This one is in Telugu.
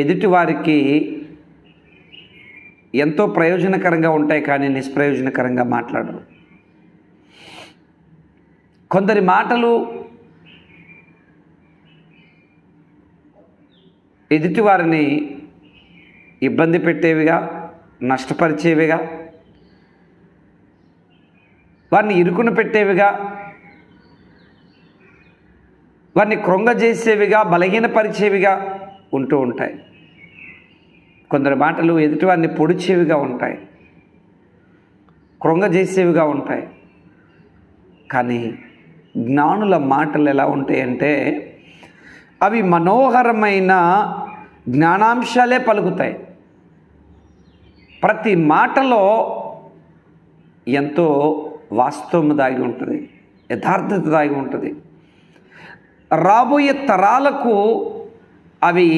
ఎదుటివారికి ఎంతో ప్రయోజనకరంగా ఉంటాయి, కానీ నిష్ప్రయోజనకరంగా మాట్లాడరు. కొందరి మాటలు ఎదుటివారిని ఇబ్బంది పెట్టేవిగా, నష్టపరిచేవిగా, వారిని ఇరుకున పెట్టేవిగా, వారిని కృంగజేసేవిగా, బలహీనపరిచేవిగా ఉంటూ ఉంటాయి. కొందరి మాటలు ఎదుటివారిని పొడిచేవిగా ఉంటాయి, కృంగజేసేవిగా ఉంటాయి. కానీ జ్ఞానుల మాటలు ఎలా ఉంటాయంటే అవి మనోహరమైన జ్ఞానాంశాలే పలుకుతాయి. ప్రతి మాటలో ఎంతో వాస్తవం దాగి ఉంటుంది, యథార్థత దాగి ఉంటుంది. రాబోయే తరాలకు అవి